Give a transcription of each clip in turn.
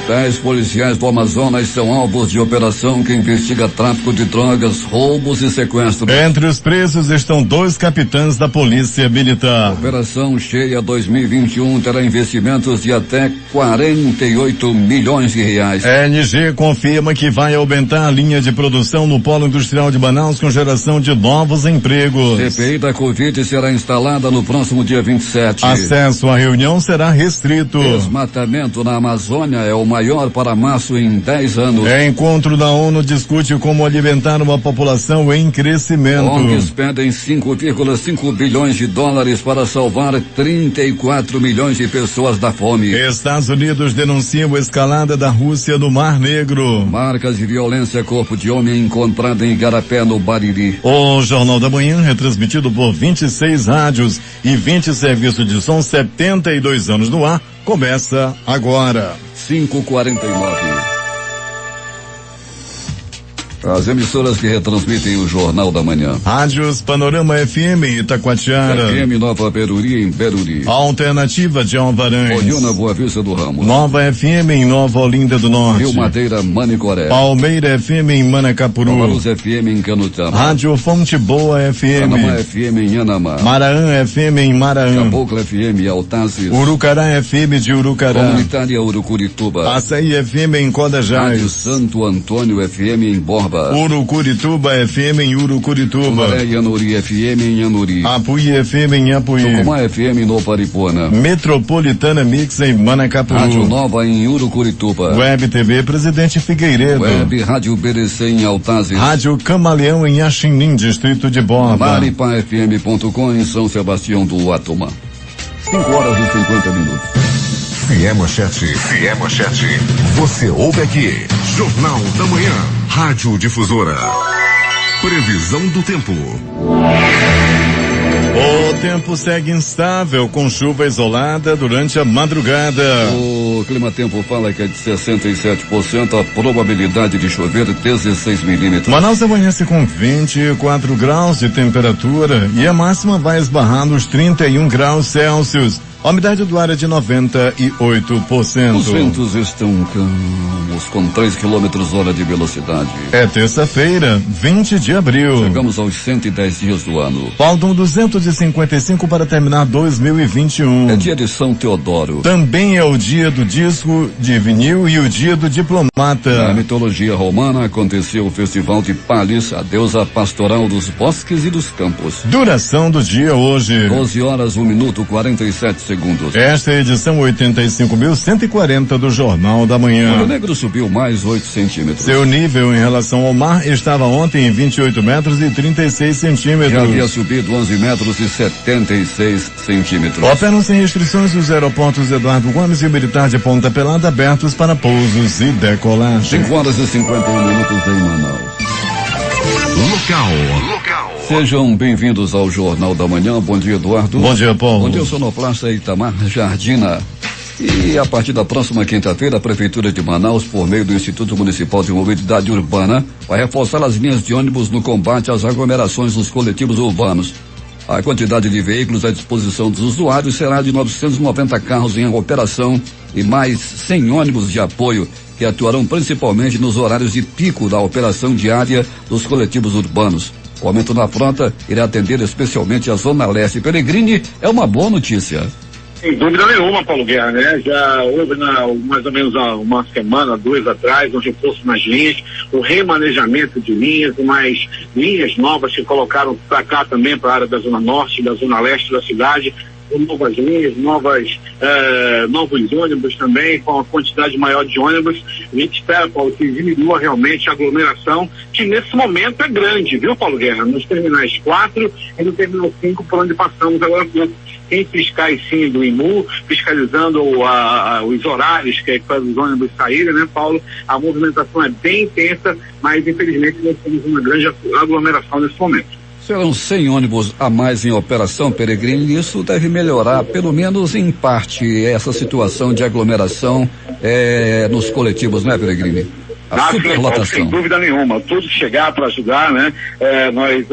10 policiais do Amazonas são alvos de operação que investiga tráfico de drogas, roubos e sequestros. Entre os presos estão 2 capitães da Polícia Militar. Operação Cheia 2021 terá investimentos de até 48 milhões de reais. ENG confirma que vai aumentar a linha de produção no Polo Industrial de Manaus com geração de novos empregos. CPI da Covid será instalada no próximo dia 27. Acesso à reunião será restrito. Desmatamento na Amazônia é o maior para março em 10 anos. Encontro da ONU discute como alimentar uma população em crescimento. ONGs pedem 5,5 bilhões de dólares para salvar 34 milhões de pessoas da fome. Estados Unidos denunciam a escalada da Rússia no Mar Negro. Marcas de violência, corpo de homem encontrado em Igarapé, no Bariri. O Jornal da Manhã é transmitido por 26 rádios e 20 serviços de som, 72 anos no ar, começa agora. 5h49. As emissoras que retransmitem o Jornal da Manhã. Rádios Panorama FM em Itacoatiara. FM Nova Peruri em Peruri. Alternativa de Alvaranhos. Oriuna Boa Vista do Ramos. Nova FM em Nova Olinda do Norte. Rio Madeira, Manicoré. Palmeira FM em Manacapuru. Nova Luz FM em Canutama. Rádio Fonte Boa FM. Anamá FM em Anamá. Maraã FM em Maraã. Cabocla FM em Altazes. Urucará FM de Urucará. Comunitária Urucurituba. Açaí FM em Codajás. Rádio Santo Antônio FM em Borba. Urucurituba FM em Urucurituba. Maré Yanuri FM em Yanuri. Apuí FM em Apuí. Tucumã FM no Paripona. Metropolitana Mix em Manacapuru. Rádio Nova em Urucurituba. Web TV Presidente Figueiredo. Web Rádio BDC em Altazes. Rádio Camaleão em Axinim, Distrito de Borba. maripafm.com em São Sebastião do Atuma. 5h50. Fiel Manchete. Você ouve aqui. Jornal da Manhã. Rádio Difusora. Previsão do tempo. O tempo segue instável, com chuva isolada durante a madrugada. O Climatempo fala que é de 67% a probabilidade de chover 16 milímetros. Manaus amanhece com 24 graus de temperatura e a máxima vai esbarrar nos 31 graus Celsius. A umidade do ar é de 98%. Os ventos estão calmos, com 3 km/h de velocidade. É terça-feira, 20 de abril. Chegamos aos 110 dias do ano. Faltam 255 para terminar 2021. É dia de São Teodoro. Também é o dia do disco de vinil e o dia do diplomata. Na mitologia romana aconteceu o festival de Palis, a deusa pastoral dos bosques e dos campos. Duração do dia hoje. 12h1:47. Esta é a edição 85.140 do Jornal da Manhã. O Rio Negro subiu mais 8 centímetros. Seu nível em relação ao mar estava ontem em 28 metros e 36 centímetros. Já havia subido 11 metros e 76 centímetros. Operam sem restrições os aeroportos Eduardo Gomes e Militar de Ponta Pelada abertos para pousos e decolagem. 5h51 em Manaus. Local. Sejam bem-vindos ao Jornal da Manhã. Bom dia, Eduardo. Bom dia, Paulo. Bom dia, sonoplasta Itamar Jardina. E a partir da próxima quinta-feira, a Prefeitura de Manaus, por meio do Instituto Municipal de Mobilidade Urbana, vai reforçar as linhas de ônibus no combate às aglomerações dos coletivos urbanos. A quantidade de veículos à disposição dos usuários será de 990 carros em operação e mais 100 ônibus de apoio, que atuarão principalmente nos horários de pico da operação diária dos coletivos urbanos. O aumento na frota irá atender especialmente a Zona Leste. Peregrini, é uma boa notícia. Sem dúvida nenhuma, Paulo Guerra, né? Já houve mais ou menos uma semana, 2 atrás, um reforço nas linhas, o remanejamento de linhas, mais linhas novas que colocaram para cá também, para a área da Zona Norte, da Zona Leste da cidade, com novas linhas, novos ônibus também, com uma quantidade maior de ônibus. A gente espera, Paulo, que diminua realmente a aglomeração, que nesse momento é grande, viu, Paulo Guerra? Nos terminais 4 e no terminal 5, por onde passamos agora. Tem fiscais sim do IMU, fiscalizando os horários que para os ônibus saírem, né, Paulo? A movimentação é bem intensa, mas infelizmente nós temos uma grande aglomeração nesse momento. Serão 100 ônibus a mais em operação, Peregrini, e isso deve melhorar, pelo menos em parte, essa situação de aglomeração nos coletivos, né, Peregrini? A superlotação. Sem dúvida nenhuma, tudo chegar para ajudar, né? Nós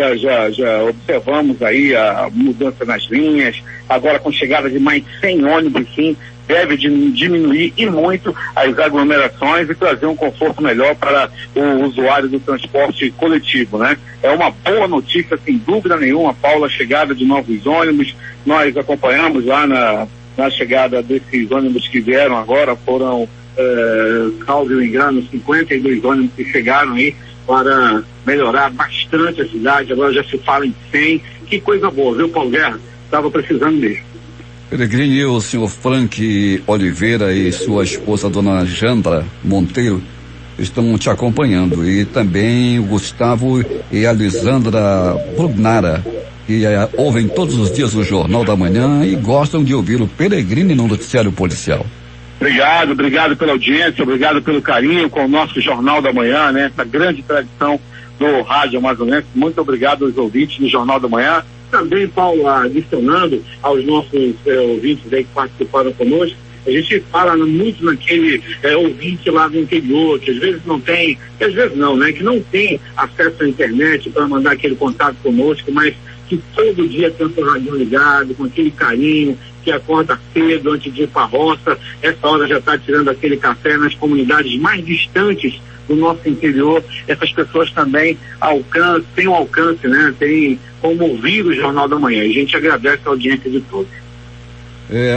já observamos aí a mudança nas linhas, agora com chegada de mais 100 ônibus, sim, deve diminuir e muito as aglomerações e trazer um conforto melhor para o usuário do transporte coletivo, né? É uma boa notícia, sem dúvida nenhuma, Paulo, a chegada de novos ônibus. Nós acompanhamos lá na chegada desses ônibus que vieram agora, foram, salvo engano, 52 ônibus que chegaram aí para melhorar bastante a cidade. Agora já se fala em 100. Que coisa boa, viu, Paulo Guerra? Estava precisando mesmo. Peregrini, o senhor Frank Oliveira e sua esposa, dona Jandra Monteiro, estão te acompanhando, e também o Gustavo e a Lisandra Brugnara, que ouvem todos os dias o Jornal da Manhã e gostam de ouvir o Peregrini no noticiário policial. Obrigado pela audiência, obrigado pelo carinho com o nosso Jornal da Manhã, né? Essa grande tradição do rádio amazonense. Muito obrigado aos ouvintes do Jornal da Manhã. Também, Paulo, adicionando aos nossos ouvintes aí que participaram conosco, a gente fala muito naquele ouvinte lá do interior, que às vezes não tem, que às vezes não, né? Que não tem acesso à internet para mandar aquele contato conosco, mas que todo dia tem o seu rádio ligado, com aquele carinho, que acorda cedo antes de ir para a roça, essa hora já está tirando aquele café nas comunidades mais distantes do nosso interior. Essas pessoas também têm um alcance, né? Tem como ouvir o Jornal da Manhã. A gente agradece a audiência de todos.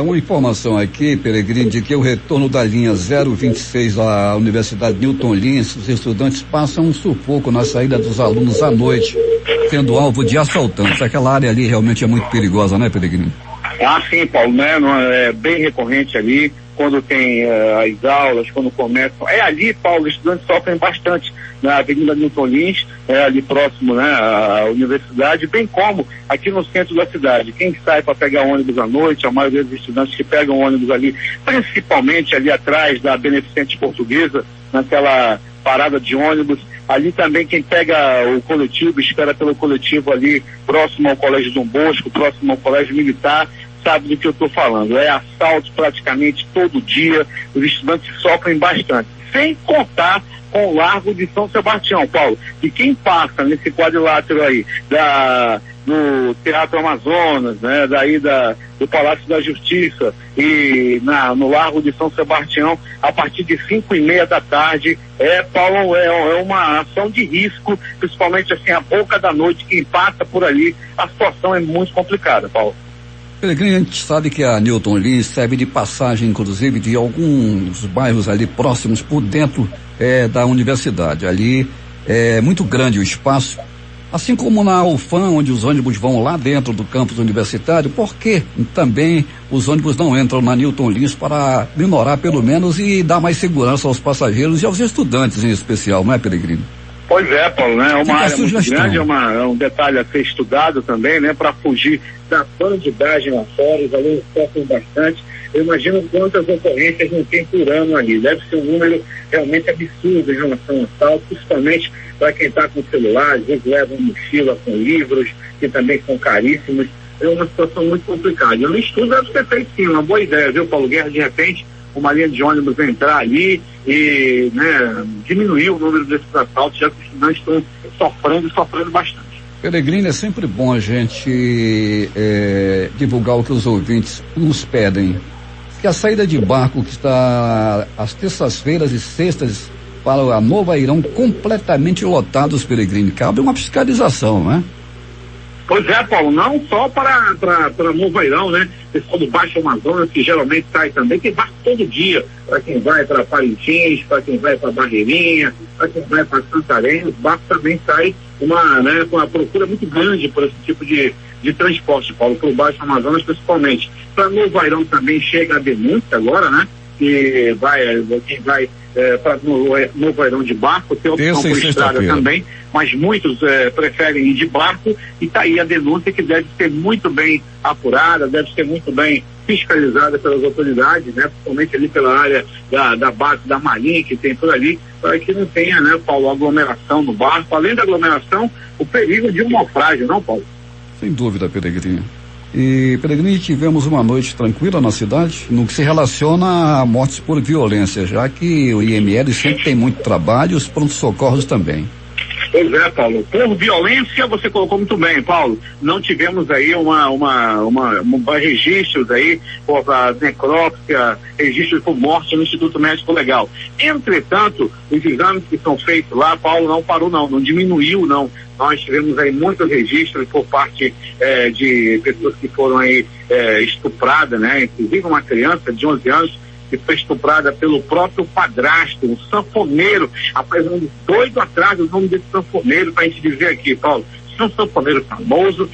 Uma informação aqui, Peregrini, de que o retorno da linha 026 à Universidade Newton Lins, os estudantes passam um sufoco na saída dos alunos à noite, sendo alvo de assaltantes. Aquela área ali realmente é muito perigosa, né, Peregrini? Sim, Paulo, né? É bem recorrente ali, quando tem as aulas, quando começam. Ali, Paulo, os estudantes sofrem bastante na Avenida Newton Lins, ali próximo, né, à universidade, bem como aqui no centro da cidade. Quem sai para pegar ônibus à noite, a maioria dos estudantes que pegam ônibus ali, principalmente ali atrás da Beneficente Portuguesa, naquela parada de ônibus, ali também quem pega o coletivo, espera pelo coletivo ali próximo ao Colégio Dom Bosco, próximo ao Colégio Militar, sabe do que eu estou falando. É assalto praticamente todo dia, os estudantes sofrem bastante, sem contar com o Largo de São Sebastião, Paulo. E quem passa nesse quadrilátero aí do Teatro Amazonas, né, daí do Palácio da Justiça e no Largo de São Sebastião, a partir de 5:30 da tarde, Paulo, é uma ação de risco, principalmente assim, a boca da noite, quem passa por ali, a situação é muito complicada, Paulo. Peregrini, a gente sabe que a Newton Lins serve de passagem, inclusive, de alguns bairros ali próximos por dentro da universidade. Ali é muito grande o espaço, assim como na UFAM, onde os ônibus vão lá dentro do campus universitário. Por que também os ônibus não entram na Newton Lins para minorar pelo menos e dar mais segurança aos passageiros e aos estudantes em especial, não é, Peregrini? Pois é, Paulo, né? É uma área muito grande, é um detalhe a ser estudado também, né? Para fugir da bandidagem lá fora, os alunos sofrem bastante. Eu imagino quantas ocorrências não tem por ano ali. Deve ser um número realmente absurdo em relação ao assalto, principalmente para quem está com celular, às vezes leva uma mochila com livros, que também são caríssimos. É uma situação muito complicada. E o estudo deve ser feito sim, uma boa ideia, viu, Paulo Guerra? De repente, uma linha de ônibus entrar ali e, né, diminuir o número desses assaltos, já que os estudantes estão sofrendo bastante. Peregrini, é sempre bom a gente divulgar o que os ouvintes nos pedem. Que a saída de barco que está às terças-feiras e sextas para a Nova Irão completamente lotados, Peregrini, cabe uma fiscalização, né? Pois é, Paulo, não só para Nova Irão, né? Pessoal do Baixo Amazonas, que geralmente sai também, tem barco todo dia, para quem vai para Parintins, para quem vai para Barreirinha, para quem vai para Santarém, os barcos também saem com uma procura muito grande por esse tipo de transporte, Paulo, para o Baixo Amazonas principalmente. Para Nova Irão também chega a denúncia agora, né? Que quem vai para Nova Irão de barco, tem opção por estrada também, mas muitos preferem ir de barco, e está aí a denúncia que deve ser muito bem apurada, deve ser muito bem fiscalizada pelas autoridades, né? Principalmente ali pela área da base da Marinha que tem por ali, para que não tenha, né, Paulo, aglomeração no barco. Além da aglomeração, o perigo de um naufrágio, não, Paulo? Sem dúvida, Peregrini. E, Peregrini, tivemos uma noite tranquila na cidade, no que se relaciona a mortes por violência, já que o IML sempre tem muito trabalho e os prontos-socorros também. Pois é, Paulo. Por violência, você colocou muito bem, Paulo. Não tivemos aí registros aí por necrópsia, registros por morte no Instituto Médico Legal. Entretanto, os exames que são feitos lá, Paulo, não parou não diminuiu não. Nós tivemos aí muitos registros por parte de pessoas que foram aí estupradas, né? Inclusive uma criança de 11 anos que foi estuprada pelo próprio padrasto, um sanfoneiro. Rapaz, um doido atrás do nome desse sanfoneiro, pra gente dizer aqui, Paulo. É um sanfoneiro famoso.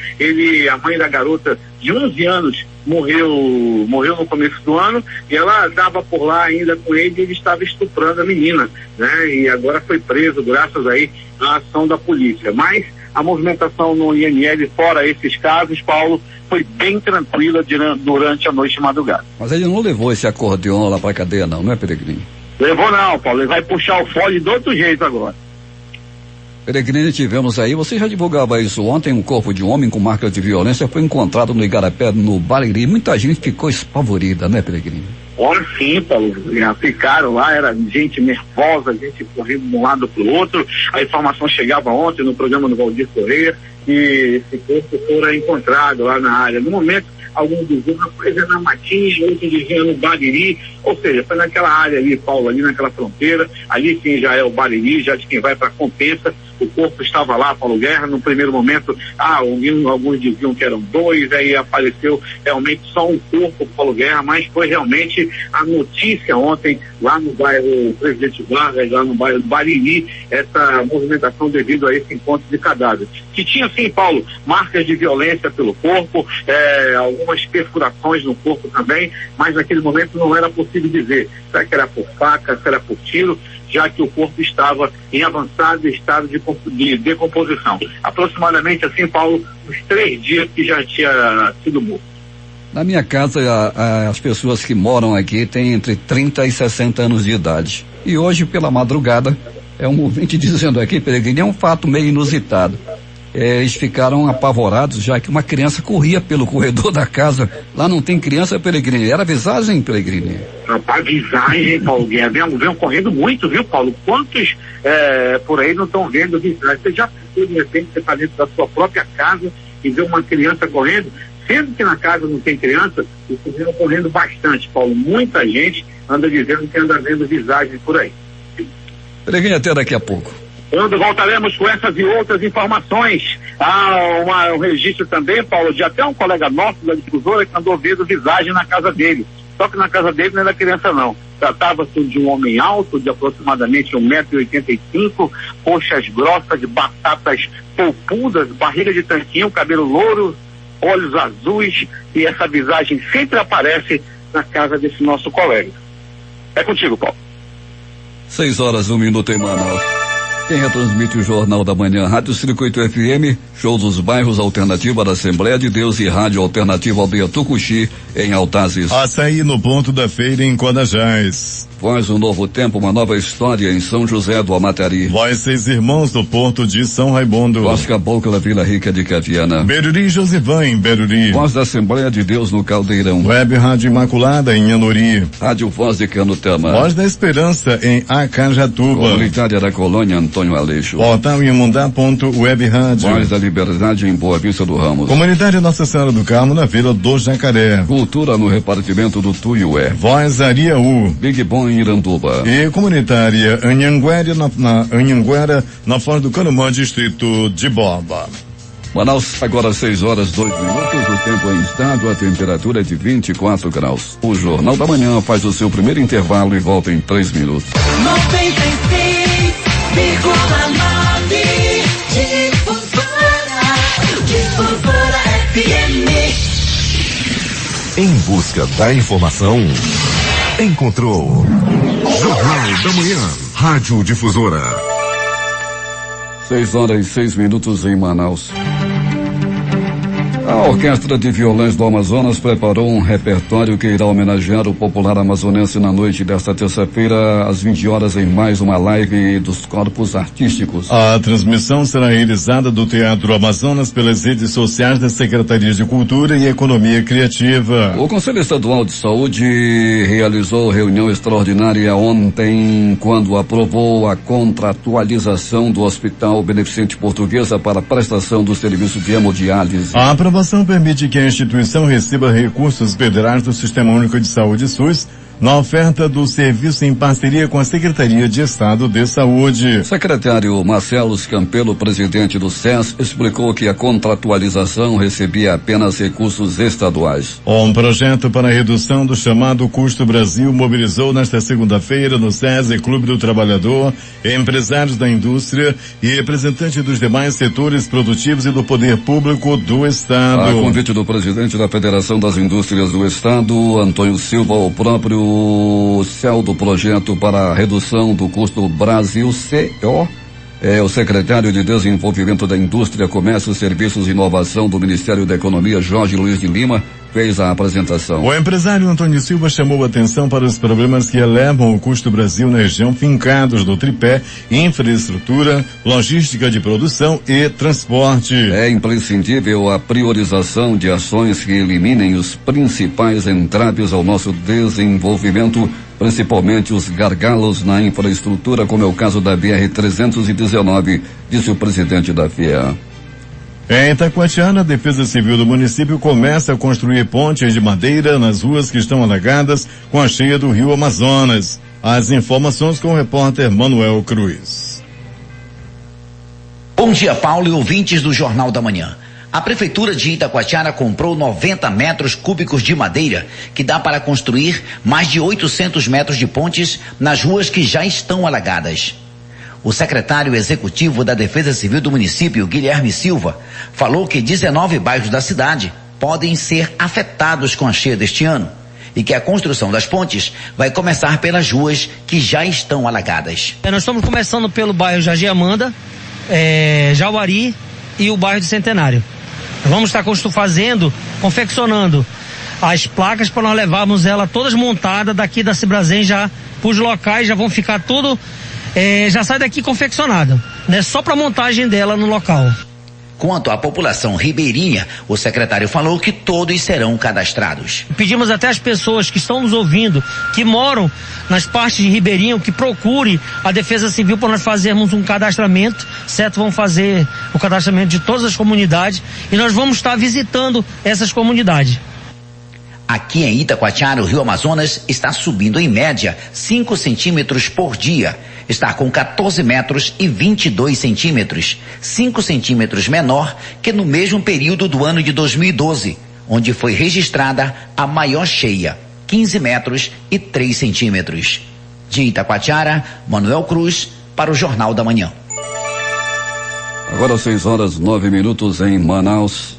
A mãe da garota de 11 anos morreu no começo do ano, e ela estava por lá ainda com ele, e ele estava estuprando a menina, né? E agora foi preso graças aí à ação da polícia. Mas a movimentação no INL, fora esses casos, Paulo, foi bem tranquila durante a noite e madrugada. Mas ele não levou esse acordeão lá pra cadeia não é, Peregrino? Levou não, Paulo, ele vai puxar o fole de outro jeito agora. Peregrino, tivemos aí, você já divulgava isso ontem, um corpo de um homem com marcas de violência foi encontrado no Igarapé, no Bariri. Muita gente ficou espavorida, né, Peregrino? Olha, sim, Paulo, ficaram lá, era gente nervosa, gente correndo de um lado para o outro. A informação chegava ontem no programa do Valdir Correia e esse corpo foi encontrado lá na área. No momento, alguns diziam, uma coisa na Matinha, outros diziam no Bariri, ou seja, foi naquela área ali, Paulo, ali naquela fronteira, ali sim já é o Bariri, já de quem vai para Compensa. O corpo estava lá, Paulo Guerra, no primeiro momento, alguns diziam que eram 2, aí apareceu realmente só um corpo, Paulo Guerra, mas foi realmente a notícia ontem, lá no bairro Presidente Vargas, lá no bairro do Bariri, essa movimentação devido a esse encontro de cadáveres. Que tinha, sim, Paulo, marcas de violência pelo corpo, algumas perfurações no corpo também, mas naquele momento não era possível dizer se era por faca, se era por tiro, já que o corpo estava em avançado estado de decomposição. Aproximadamente, assim, Paulo, uns 3 dias que já tinha sido morto. Na minha casa, as pessoas que moram aqui têm entre 30 e 60 anos de idade. E hoje, pela madrugada, um ouvinte dizendo aqui, Peregrino, é um fato meio inusitado. Eles ficaram apavorados, já que uma criança corria pelo corredor da casa. Lá não tem criança, Peregrino. Era visagem, Peregrino? Rapaz, visagem, Paulo Guerra. Vem correndo muito, viu, Paulo? Quantos por aí não estão vendo visagem? Você já pensou, de repente, você está dentro da sua própria casa e vê uma criança correndo? Sendo que na casa não tem criança, eles estão correndo bastante, Paulo. Muita gente anda dizendo que anda vendo visagem por aí. Peregrino, até daqui a pouco. Quando voltaremos com essas e outras informações. Um registro também, Paulo, de até um colega nosso da difusora que andou vendo visagem na casa dele. Só que na casa dele não era criança, não. Tratava-se de um homem alto, de aproximadamente 1,85 m, coxas grossas, de batatas polpudas, barriga de tanquinho, cabelo louro, olhos azuis, e essa visagem sempre aparece na casa desse nosso colega. É contigo, Paulo. 6h01 em Manaus. Quem retransmite o Jornal da Manhã, Rádio Circuito FM, Show dos Bairros, Alternativa da Assembleia de Deus e Rádio Alternativa Aldeia Tucuxi, em Altazes. Açaí no ponto da feira em Codajás. Voz um novo tempo, uma nova história em São José do Amatari. Voz 6 Irmãos do Porto de São Raimundo. Voz Cabocla Vila Rica de Caviana. Beruri Josivã em Beruri. Voz da Assembleia de Deus no Caldeirão. Web Rádio Imaculada em Anuri. Rádio Voz de Canutama. Voz da Esperança em Acajatuba. Comunitária da Colônia Antônio Aleixo. Portal Imundá.web Rádio. Voz da Liberdade em Boa Vista do Ramos. Comunitária Nossa Senhora do Carmo na Vila do Jacaré. Cultura no repartimento do Tuiué. Voz Ariaú. Big Bom em Iranduba. E comunitária Anhanguera Anhanguera na Foz do Canumã, distrito de Borba. Manaus, agora 6h02. O tempo é instável, a temperatura é de 24 graus. O Jornal da Manhã faz o seu primeiro intervalo e volta em 3 minutos. 96,9 Difusora FM. Em busca da informação, encontrou Jornal da Manhã, Rádio Difusora. 6h06 em Manaus. A Orquestra de Violões do Amazonas preparou um repertório que irá homenagear o popular amazonense na noite desta terça-feira, às 20 horas, em mais uma live dos corpos artísticos. A transmissão será realizada do Teatro Amazonas pelas redes sociais da Secretaria de Cultura e Economia Criativa. O Conselho Estadual de Saúde realizou reunião extraordinária ontem, quando aprovou a contratualização do Hospital Beneficente Portuguesa para a prestação do serviço de hemodiálise. A aprovação permite que a instituição receba recursos federais do Sistema Único de Saúde SUS na oferta do serviço em parceria com a Secretaria de Estado de Saúde. O secretário Marcelo Campelo, presidente do SES, explicou que a contratualização recebia apenas recursos estaduais. Um projeto para a redução do chamado Custo Brasil mobilizou nesta segunda-feira no SESI Clube do Trabalhador, empresários da indústria e representantes dos demais setores produtivos e do poder público do Estado. A convite do presidente da Federação das Indústrias do Estado, Antônio Silva, o próprio céu do projeto para a redução do custo Brasil, CO, o secretário de Desenvolvimento da Indústria, Comércio, Serviços e Inovação do Ministério da Economia, Jorge Luiz de Lima, fez a apresentação. O empresário Antônio Silva chamou atenção para os problemas que elevam o custo Brasil na região, fincados no tripé: infraestrutura, logística de produção e transporte. É imprescindível a priorização de ações que eliminem os principais entraves ao nosso desenvolvimento, principalmente os gargalos na infraestrutura, como é o caso da BR-319, disse o presidente da FIA. Em Itacoatiara, a Defesa Civil do município começa a construir pontes de madeira nas ruas que estão alagadas com a cheia do rio Amazonas. As informações com o repórter Manuel Cruz. Bom dia, Paulo e ouvintes do Jornal da Manhã. A Prefeitura de Itacoatiara comprou 90 metros cúbicos de madeira, que dá para construir mais de 800 metros de pontes nas ruas que já estão alagadas. O secretário executivo da Defesa Civil do município, Guilherme Silva, falou que 19 bairros da cidade podem ser afetados com a cheia deste ano e que a construção das pontes vai começar pelas ruas que já estão alagadas. Nós estamos começando pelo bairro Jardim Amanda, Jauari e o bairro do Centenário. Nós vamos estar confeccionando as placas para nós levarmos ela todas montadas daqui da Cibrazen já para os locais, já vão ficar tudo... já sai daqui confeccionada, né? Só para montagem dela no local. Quanto à população ribeirinha, o secretário falou que todos serão cadastrados. Pedimos até às pessoas que estão nos ouvindo, que moram nas partes de ribeirinho, que procure a Defesa Civil para nós fazermos um cadastramento, certo? Vamos fazer o cadastramento de todas as comunidades e nós vamos estar visitando essas comunidades. Aqui em Itacoatiara, o rio Amazonas está subindo em média 5 centímetros por dia. Está com 14 metros e 22 centímetros, 5 centímetros menor que no mesmo período do ano de 2012, onde foi registrada a maior cheia, 15 metros e 3 centímetros. De Itacoatiara, Manuel Cruz, para o Jornal da Manhã. Agora 6h09 em Manaus.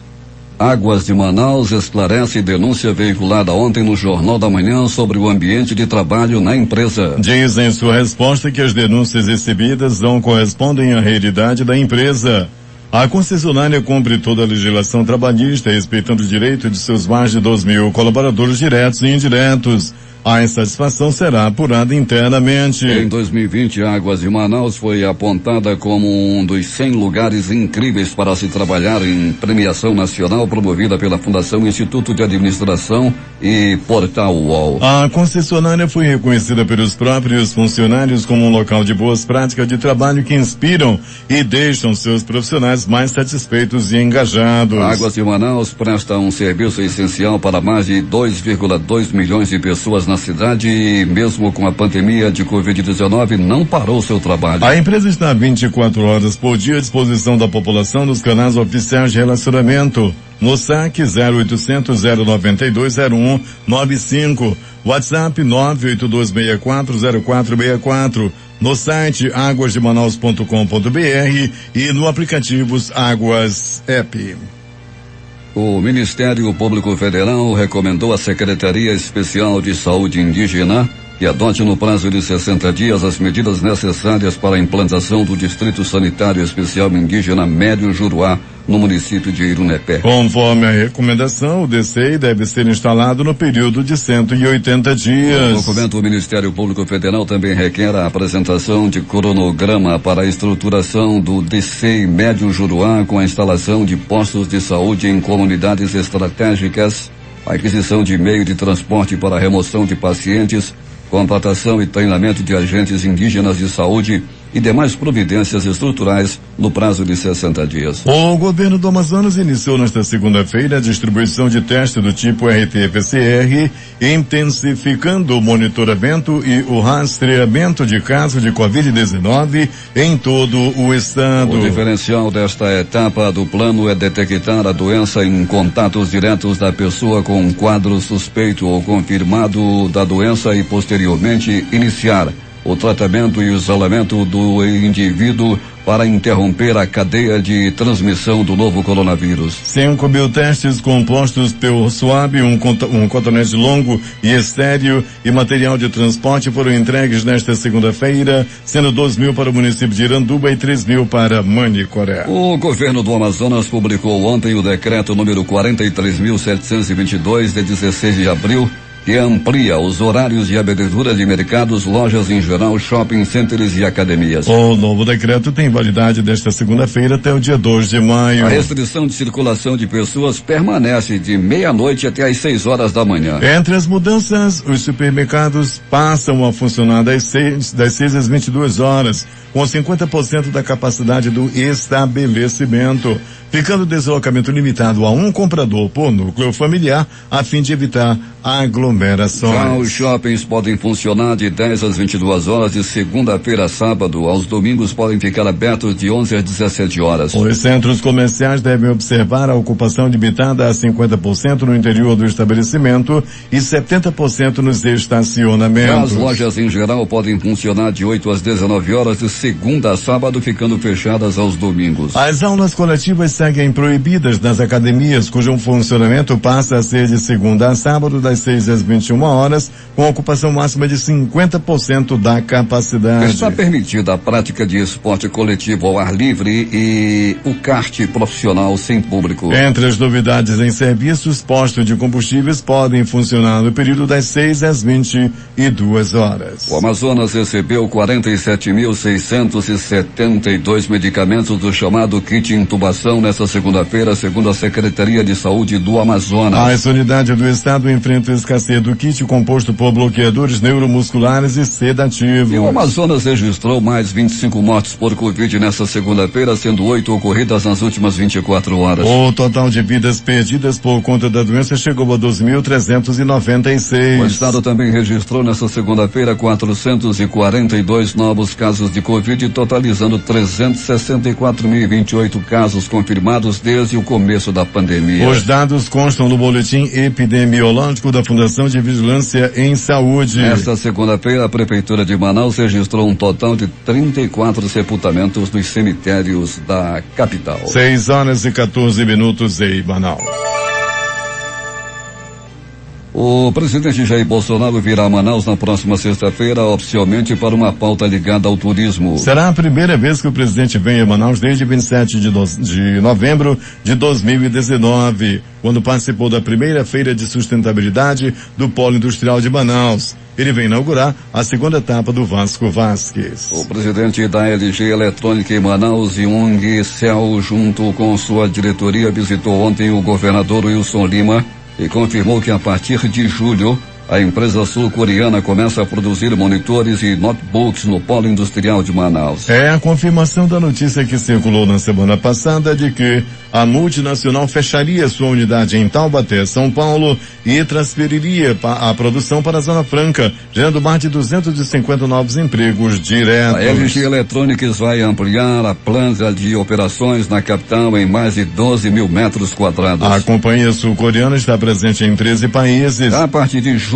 Águas de Manaus esclarece denúncia veiculada ontem no Jornal da Manhã sobre o ambiente de trabalho na empresa. Diz em sua resposta que as denúncias recebidas não correspondem à realidade da empresa. A concessionária cumpre toda a legislação trabalhista, respeitando o direito de seus mais de 2.000 colaboradores diretos e indiretos. A insatisfação será apurada internamente. Em 2020, Águas de Manaus foi apontada como um dos 100 lugares incríveis para se trabalhar em premiação nacional promovida pela Fundação Instituto de Administração e Portal UOL. A concessionária foi reconhecida pelos próprios funcionários como um local de boas práticas de trabalho que inspiram e deixam seus profissionais mais satisfeitos e engajados. Águas de Manaus presta um serviço essencial para mais de 2,2 milhões de pessoas na cidade e, mesmo com a pandemia de Covid-19, não parou seu trabalho. A empresa está 24 horas por dia à disposição da população nos canais oficiais de relacionamento. No SAC 0800 092 0195, WhatsApp 982640464, no site águasdemanaus.com.br e no aplicativo Águas App. O Ministério Público Federal recomendou à Secretaria Especial de Saúde Indígena que adote no prazo de 60 dias as medidas necessárias para a implantação do Distrito Sanitário Especial Indígena Médio Juruá, no município de Irunepé. Conforme a recomendação, o DCI deve ser instalado no período de 180 dias. O documento do Ministério Público Federal também requer a apresentação de cronograma para a estruturação do DCI Médio Juruá com a instalação de postos de saúde em comunidades estratégicas, a aquisição de meio de transporte para a remoção de pacientes, contratação e treinamento de agentes indígenas de saúde e demais providências estruturais no prazo de 60 dias. O governo do Amazonas iniciou nesta segunda-feira a distribuição de testes do tipo RT-PCR, intensificando o monitoramento e o rastreamento de casos de Covid-19 em todo o estado. O diferencial desta etapa do plano é detectar a doença em contatos diretos da pessoa com um quadro suspeito ou confirmado da doença e posteriormente iniciar o tratamento e o isolamento do indivíduo para interromper a cadeia de transmissão do novo coronavírus. 5.000 testes compostos pelo suave, um cotonete longo e estéreo e material de transporte foram entregues nesta segunda-feira, sendo 2.000 para o município de Iranduba e 3.000 para Manicoré. O governo do Amazonas publicou ontem o decreto número 43.722 de 16 de abril, que amplia os horários de abertura de mercados, lojas em geral, shopping centers e academias. O novo decreto tem validade desta segunda-feira até o dia 2 de maio. A restrição de circulação de pessoas permanece de meia-noite até às 6 horas da manhã. Entre as mudanças, os supermercados passam a funcionar das 6 às 22 horas, com 50% da capacidade do estabelecimento, ficando o deslocamento limitado a um comprador por núcleo familiar, a fim de evitar aglomerações. Já os shoppings podem funcionar de 10 às 22 horas, de segunda-feira a sábado. Aos domingos podem ficar abertos de 11 às 17 horas. Os centros comerciais devem observar a ocupação limitada a 50% no interior do estabelecimento e 70% nos estacionamentos. As lojas em geral podem funcionar de 8 às 19 horas, de segunda a sábado, ficando fechadas aos domingos. As aulas coletivas seguem proibidas nas academias, cujo funcionamento passa a ser de segunda a sábado, das 6 às 21 horas, com ocupação máxima de 50% da capacidade. Está permitida a prática de esporte coletivo ao ar livre e o kart profissional sem público. Entre as novidades em serviços, postos de combustíveis podem funcionar no período das 6 às 22 horas. O Amazonas recebeu 47.672 medicamentos do chamado kit intubação nesta segunda-feira, segundo a Secretaria de Saúde do Amazonas. As unidades do estado enfrentam a escassez do kit composto por bloqueadores neuromusculares e sedativos. E o Amazonas registrou mais 25 mortes por Covid nesta segunda-feira, sendo 8 ocorridas nas últimas 24 horas. O total de vidas perdidas por conta da doença chegou a 2.396. O estado também registrou nesta segunda-feira 442 novos casos de Covid, totalizando 364.028 casos confirmados desde o começo da pandemia. Os dados constam no boletim epidemiológico da Fundação de Vigilância em Saúde. Nesta segunda-feira, a Prefeitura de Manaus registrou um total de 34 sepultamentos nos cemitérios da capital. 6 horas e 14 minutos em Manaus. O presidente Jair Bolsonaro virá a Manaus na próxima sexta-feira, oficialmente para uma pauta ligada ao turismo. Será a primeira vez que o presidente vem a Manaus desde 27 de novembro de 2019, quando participou da primeira feira de sustentabilidade do Polo Industrial de Manaus. Ele vem inaugurar a segunda etapa do Vasco Vasques. O presidente da LG Eletrônica em Manaus, Yung Cel, junto com sua diretoria, visitou ontem o governador Wilson Lima e confirmou que a partir de julho a empresa sul-coreana começa a produzir monitores e notebooks no Polo Industrial de Manaus. É a confirmação da notícia que circulou na semana passada de que a multinacional fecharia sua unidade em Taubaté, São Paulo, e transferiria a produção para a Zona Franca, gerando mais de 250 novos empregos diretos. A LG Electronics vai ampliar a planta de operações na capital em mais de 12 mil metros quadrados. A companhia sul-coreana está presente em 13 países. A partir de julho,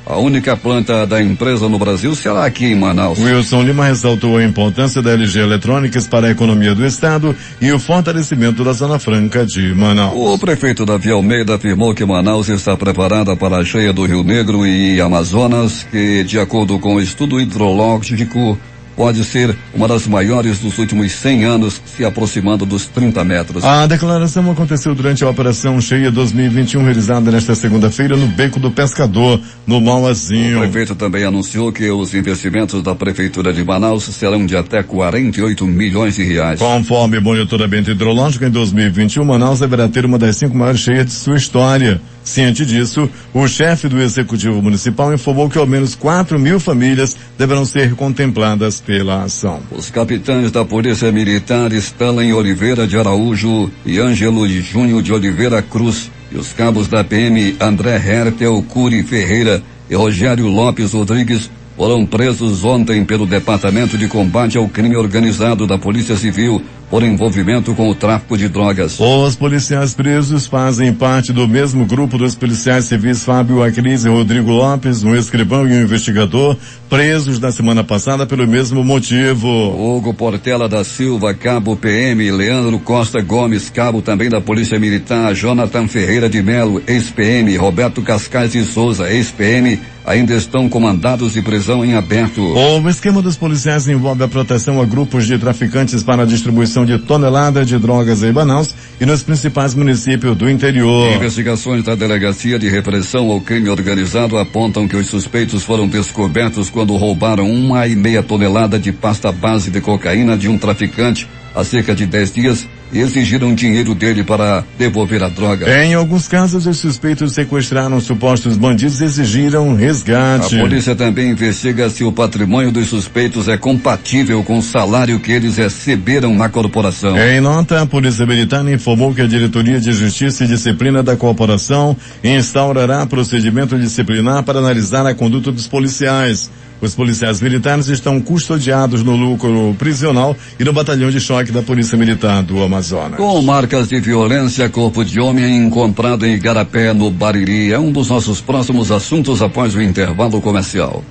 a única planta da empresa no Brasil será aqui em Manaus. Wilson Lima ressaltou a importância da LG Electronics para a economia do estado e o fortalecimento da Zona Franca de Manaus. O prefeito Davi Almeida afirmou que Manaus está preparada para a cheia do Rio Negro e Amazonas, que, de acordo com o estudo hidrológico, pode ser uma das maiores dos últimos 100 anos, se aproximando dos 30 metros. A declaração aconteceu durante a Operação Cheia 2021, realizada nesta segunda-feira no Beco do Pescador, no Mauazinho. O prefeito também anunciou que os investimentos da Prefeitura de Manaus serão de até 48 milhões de reais. Conforme o monitoramento hidrológico, em 2021, Manaus deverá ter uma das 5 maiores cheias de sua história. Ciente disso, o chefe do Executivo Municipal informou que ao menos 4.000 famílias deverão ser contempladas pela ação. Os capitães da Polícia Militar, Stanley Oliveira de Araújo e Ângelo Júnior de Oliveira Cruz, e os cabos da PM André Hertel Cury Ferreira e Rogério Lopes Rodrigues foram presos ontem pelo Departamento de Combate ao Crime Organizado da Polícia Civil por envolvimento com o tráfico de drogas. Os policiais presos fazem parte do mesmo grupo dos policiais civis Fábio Acris e Rodrigo Lopes, um escrivão e um investigador, presos na semana passada pelo mesmo motivo. Hugo Portela da Silva, cabo PM, Leandro Costa Gomes, cabo também da Polícia Militar, Jonathan Ferreira de Melo, ex-PM, Roberto Cascais de Souza, ex-PM, ainda estão comandados de prisão em aberto. O esquema dos policiais envolve a proteção a grupos de traficantes para a distribuição de toneladas de drogas em Manaus e nos principais municípios do interior. Investigações da Delegacia de Repressão ao Crime Organizado apontam que os suspeitos foram descobertos quando roubaram 1,5 tonelada de pasta base de cocaína de um traficante há cerca de 10 dias e exigiram dinheiro dele para devolver a droga. Em alguns casos, os suspeitos sequestraram supostos bandidos e exigiram resgate. A polícia também investiga se o patrimônio dos suspeitos é compatível com o salário que eles receberam na corporação. Em nota, a Polícia Militar informou que a Diretoria de Justiça e Disciplina da corporação instaurará procedimento disciplinar para analisar a conduta dos policiais. Os policiais militares estão custodiados no núcleo prisional e no batalhão de choque da Polícia Militar do Amazonas. Com marcas de violência, corpo de homem encontrado em Igarapé, no Bariri, é um dos nossos próximos assuntos após o intervalo comercial.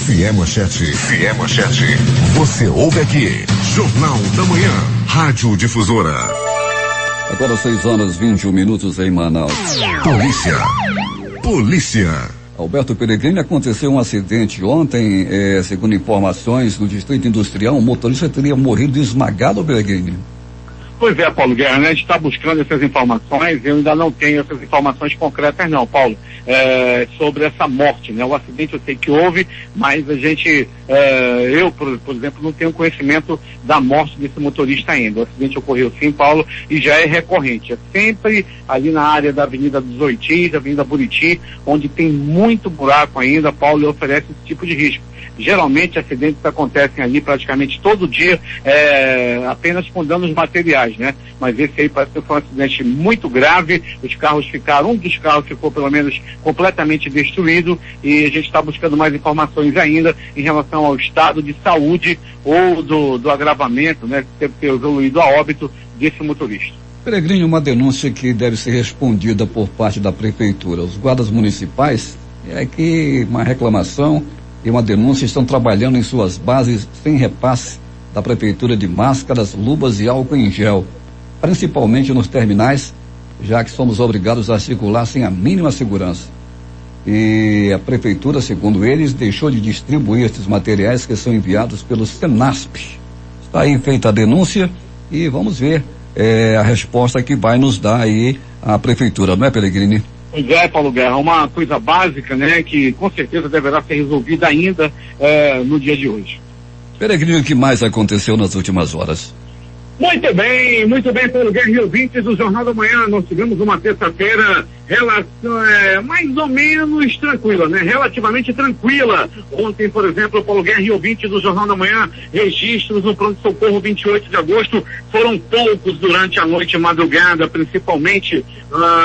Fiel Manchete. Você ouve aqui. Jornal da Manhã. Rádio Difusora. Agora 6h21 em Manaus. Polícia. Alberto Peregrini, aconteceu um acidente ontem, segundo informações do Distrito Industrial, um motorista teria morrido esmagado, Peregrini. Pois é, Paulo Guerra, né? A gente está buscando essas informações, eu ainda não tenho essas informações concretas não, Paulo, sobre essa morte, né? O acidente eu sei que houve, mas a gente, eu, por exemplo, não tenho conhecimento da morte desse motorista ainda. O acidente ocorreu sim, Paulo, e já é recorrente. É sempre ali na área da Avenida dos Oitis, da Avenida Buriti, onde tem muito buraco ainda, Paulo, e oferece esse tipo de risco. Geralmente acidentes acontecem ali praticamente todo dia, apenas com danos materiais, né? Mas esse aí parece que foi um acidente muito grave, um dos carros ficou pelo menos completamente destruído e a gente está buscando mais informações ainda em relação ao estado de saúde ou do agravamento, né? Que deve ter evoluído a óbito desse motorista. Peregrini, uma denúncia que deve ser respondida por parte da Prefeitura. Os guardas municipais, uma reclamação e uma denúncia, estão trabalhando em suas bases sem repasse da Prefeitura de máscaras, luvas e álcool em gel, principalmente nos terminais, já que somos obrigados a circular sem a mínima segurança. E a Prefeitura, segundo eles, deixou de distribuir esses materiais que são enviados pelo Senasp. Está aí feita a denúncia e vamos ver a resposta que vai nos dar aí a Prefeitura, não é, Peregrini? Pois é, Paulo Guerra, uma coisa básica, né, que com certeza deverá ser resolvida ainda no dia de hoje. Peregrini, o que mais aconteceu nas últimas horas? Muito bem, Paulo Guerra e ouvintes do Jornal da Manhã. Nós tivemos uma terça-feira mais ou menos tranquila, né? Relativamente tranquila. Ontem, por exemplo, Paulo Guerra e ouvintes do Jornal da Manhã, registros no pronto-socorro 28 de agosto foram poucos durante a noite e madrugada, principalmente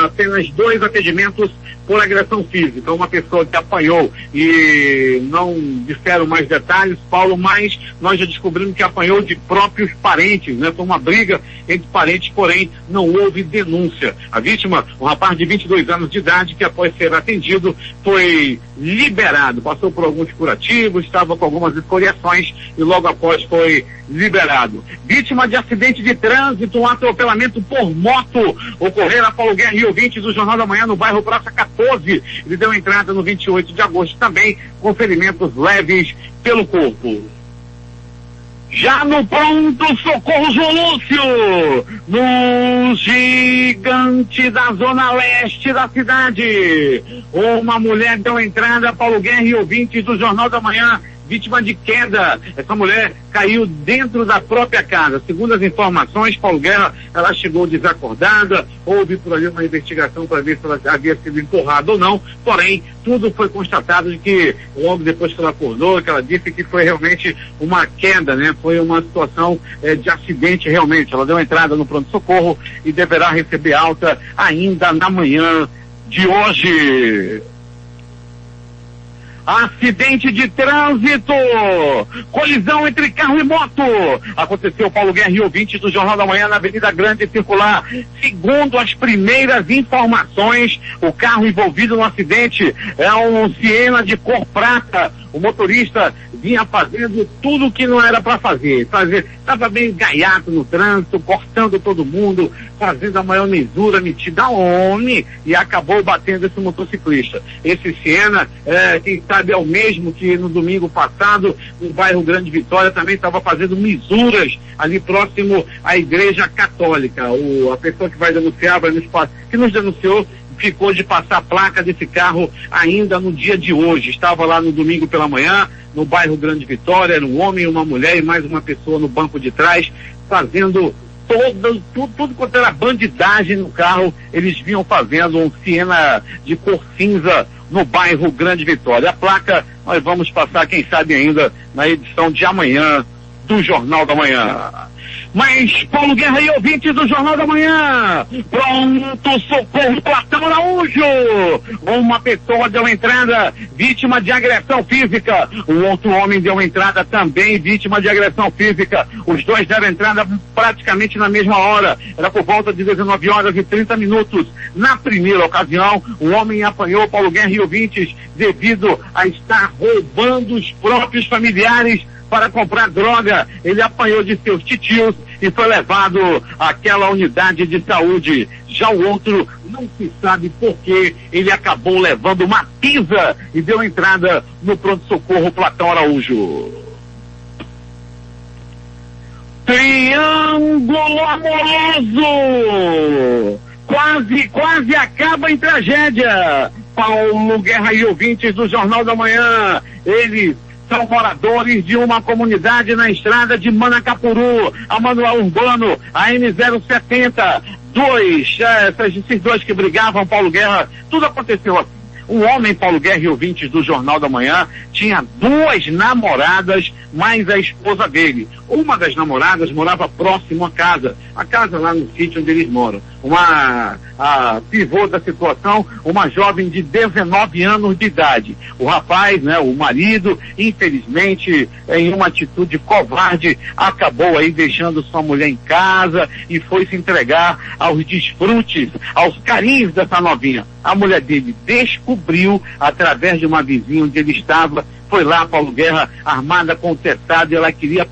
apenas 2 atendimentos por agressão física, uma pessoa que apanhou e não disseram mais detalhes, Paulo, mas nós já descobrimos que apanhou de próprios parentes, né? Foi uma briga entre parentes, porém não houve denúncia. A vítima, um rapaz de 22 22 anos de idade, que após ser atendido foi liberado, passou por alguns curativos, estava com algumas escoriações e logo após foi liberado. Vítima de acidente de trânsito, um atropelamento por moto ocorreu na Paulo Guerra e ouvintes do Jornal da Manhã no bairro Praça 14. Ele deu entrada no 28 de agosto também com ferimentos leves pelo corpo. Já no pronto-socorro João Lúcio, no gigante da zona leste da cidade, uma mulher deu entrada, Paulo Guerra e ouvintes do Jornal da Manhã, vítima de queda. Essa mulher caiu dentro da própria casa. Segundo as informações, Paulo Guerra, ela chegou desacordada, houve por ali uma investigação para ver se ela havia sido empurrada ou não, porém, tudo foi constatado de que logo depois que ela acordou, que ela disse que foi realmente uma queda, né? Foi uma situação de acidente realmente. Ela deu entrada no pronto-socorro e deverá receber alta ainda na manhã de hoje. Acidente de trânsito, colisão entre carro e moto, aconteceu Paulo Guerra e ouvintes do Jornal da Manhã na Avenida Grande Circular. Segundo as primeiras informações, o carro envolvido no acidente é um Siena de cor prata. O motorista vinha fazendo tudo o que não era para fazer. Estava bem gaiato no trânsito, cortando todo mundo, fazendo a maior mesura metida homem, e acabou batendo esse motociclista. Esse Siena, quem sabe é o mesmo que no domingo passado, no bairro Grande Vitória, também estava fazendo misuras ali próximo à Igreja Católica. A pessoa que vai denunciar, que nos denunciou, ficou de passar a placa desse carro ainda no dia de hoje. Estava lá no domingo pela manhã, no bairro Grande Vitória, era um homem, uma mulher e mais uma pessoa no banco de trás, fazendo tudo quanto era bandidagem no carro. Eles vinham fazendo um Siena de cor cinza no bairro Grande Vitória. A placa nós vamos passar, quem sabe ainda, na edição de amanhã do Jornal da Manhã. Mas Paulo Guerra e ouvintes do Jornal da Manhã, pronto socorro Platão Araújo, uma pessoa deu entrada vítima de agressão física, um outro homem deu entrada também vítima de agressão física. Os dois deram entrada praticamente na mesma hora, era por volta de 19 horas e 30 minutos. Na primeira ocasião, o homem apanhou Paulo Guerra e ouvintes devido a estar roubando os próprios familiares para comprar droga. Ele apanhou de seus titios e foi levado àquela unidade de saúde. Já o outro, não se sabe por que ele acabou levando uma pisa e deu entrada no pronto-socorro Platão Araújo. Triângulo amoroso! Quase acaba em tragédia. Paulo Guerra e ouvintes do Jornal da Manhã, eles são moradores de uma comunidade na estrada de Manacapuru, a Manuel Urbano, a M070. Esses dois que brigavam, Paulo Guerra, tudo aconteceu assim. Um homem, Paulo Guerra e ouvintes do Jornal da Manhã, tinha duas namoradas, mais a esposa dele. Uma das namoradas morava próximo à casa, a casa lá no sítio onde eles moram. A pivô da situação, uma jovem de 19 anos de idade. O rapaz, né, o marido, infelizmente, em uma atitude covarde, acabou aí deixando sua mulher em casa e foi se entregar aos desfrutes, aos carinhos dessa novinha. A mulher dele descobriu, através de uma vizinha onde ele estava, foi lá, Paulo Guerra, armada com o teçado, e ela queria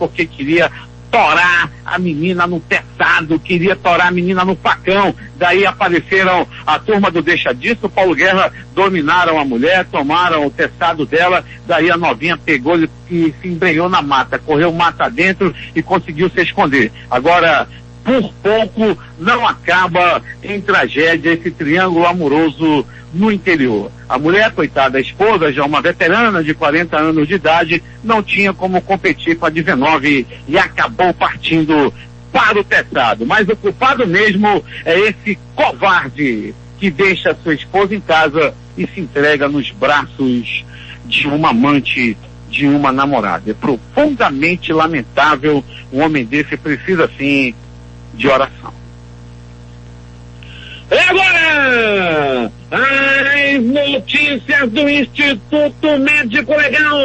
torar a menina no teçado, queria torar a menina no facão. Daí apareceram a turma do Deixa Disso, Paulo Guerra, dominaram a mulher, tomaram o teçado dela, daí a novinha pegou e se embrenhou na mata, correu mata dentro e conseguiu se esconder. Agora, por pouco, não acaba em tragédia esse triângulo amoroso no interior. A mulher, coitada, a esposa, já uma veterana de 40 anos de idade, não tinha como competir com a de 19 e acabou partindo para o teçado. Mas o culpado mesmo é esse covarde que deixa sua esposa em casa e se entrega nos braços de uma amante, de uma namorada. É profundamente lamentável. Um homem desse precisa, sim, de oração. E agora, As notícias do Instituto Médico Legal.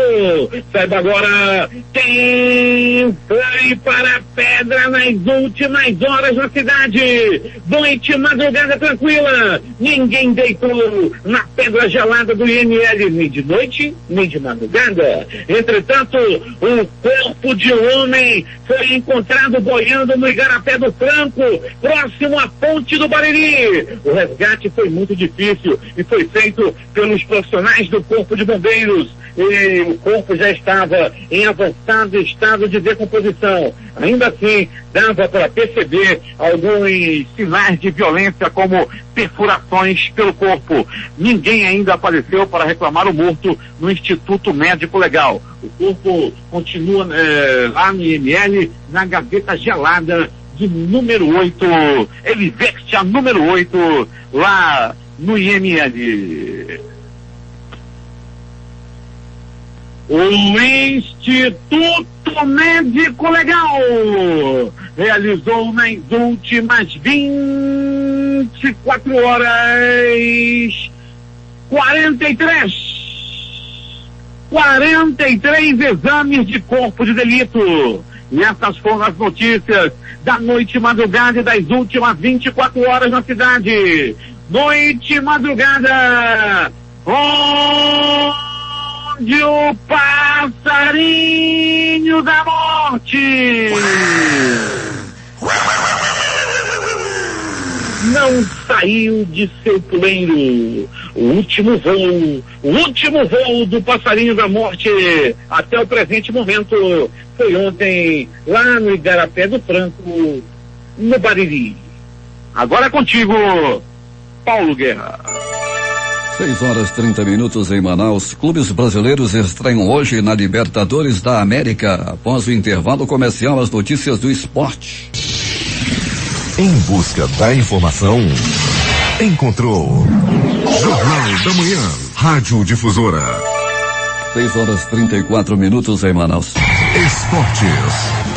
Saiba agora, quem foi para a pedra nas últimas horas na cidade. Noite, madrugada tranquila. Ninguém deitou na pedra gelada do IML, nem de noite, nem de madrugada. Entretanto, um corpo de homem foi encontrado boiando no Igarapé do Franco, próximo à ponte do Bariri. O resgate foi muito difícil e foi feito pelos profissionais do Corpo de Bombeiros. E o corpo já estava em avançado estado de decomposição. Ainda assim, dava para perceber alguns sinais de violência, como perfurações pelo corpo. Ninguém ainda apareceu para reclamar o morto no Instituto Médico Legal. O corpo continua lá no IML, na gaveta gelada de número 8, Elivexia número 8, lá no IML. O Instituto Médico Legal realizou nas últimas 24 horas 43 exames de corpo de delito. E essas foram as notícias da noite, madrugada e das últimas 24 horas na cidade. Noite e madrugada, onde o passarinho da morte não saiu de seu puleiro. O último voo do passarinho da morte até o presente momento foi ontem lá no Igarapé do Franco, no Bariri. Agora é contigo, Paulo Guerra. 6h30 em Manaus. Clubes brasileiros estreiam hoje na Libertadores da América. Após o intervalo comercial, as notícias do esporte. Em busca da informação, encontrou Jornal da Manhã, Rádio Difusora. 6h34 em Manaus. Esportes.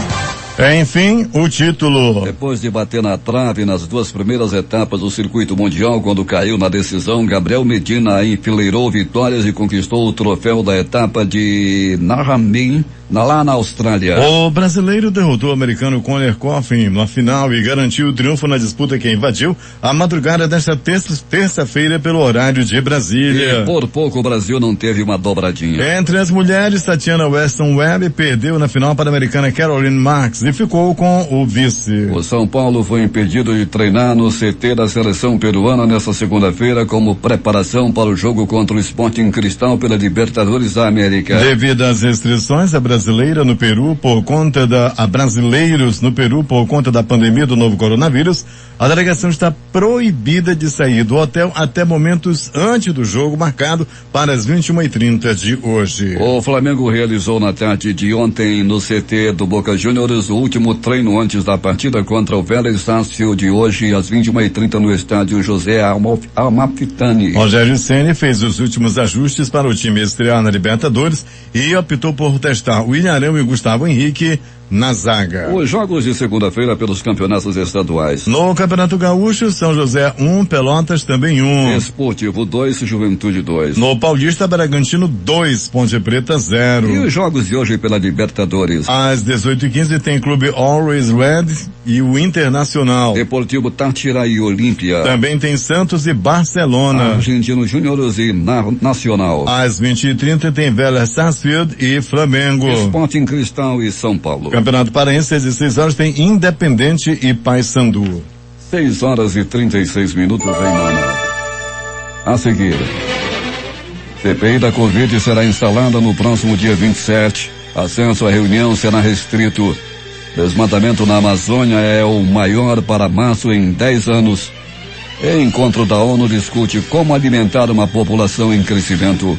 Enfim, o título. Depois de bater na trave nas duas primeiras etapas do circuito mundial, quando caiu na decisão, Gabriel Medina enfileirou vitórias e conquistou o troféu da etapa de Narrabeen, lá na Austrália. O brasileiro derrotou o americano Conor Coffin na final e garantiu o triunfo na disputa que invadiu a madrugada desta terça-feira pelo horário de Brasília. E por pouco o Brasil não teve uma dobradinha. Entre as mulheres, Tatiana Weston Webb perdeu na final para a americana Caroline Marks e ficou com o vice. O São Paulo foi impedido de treinar no CT da seleção peruana nesta segunda-feira como preparação para o jogo contra o Sporting Cristal pela Libertadores da América. Devido às restrições, a brasileiros no Peru por conta da pandemia do novo coronavírus, a delegação está proibida de sair do hotel até momentos antes do jogo marcado para as 21h30 de hoje. O Flamengo realizou na tarde de ontem no CT do Boca Juniors o último treino antes da partida contra o Vélez Sácio de hoje às 21h30 no estádio José Amalfitani. Rogério Ceni fez os últimos ajustes para o time estrear na Libertadores e optou por testar William Arão e Gustavo Henrique na zaga. Os jogos de segunda-feira pelos campeonatos estaduais. No Campeonato Gaúcho, São José 1, Pelotas também 1. Esportivo 2, Juventude 2. No Paulista, Bragantino 2, Ponte Preta 0. E os jogos de hoje pela Libertadores? Às 18h15 tem Clube Always Red e o Internacional. Deportivo Tátira e Olímpia. Também tem Santos e Barcelona. Argentino Júniors e Nacional. Às 20h30 tem Vélez Sarsfield e Flamengo. Sporting Cristal e São Paulo. Campeonato Paraense, às 16h tem Independente e Paysandu. 6h36 em Manaus. A seguir, CPI da Covid será instalada no próximo dia 27. Acesso à reunião será restrito. Desmatamento na Amazônia é o maior para março em 10 anos. Encontro da ONU discute como alimentar uma população em crescimento.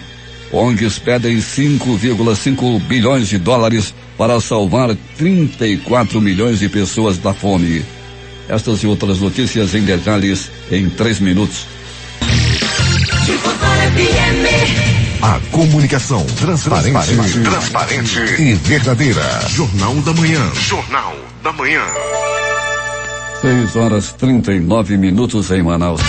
ONGs pedem 5,5 bilhões de dólares para salvar 34 milhões de pessoas da fome. Estas e outras notícias em detalhes em 3 minutos. A comunicação transparente e verdadeira. Jornal da Manhã. Jornal da Manhã. 6h39 em Manaus.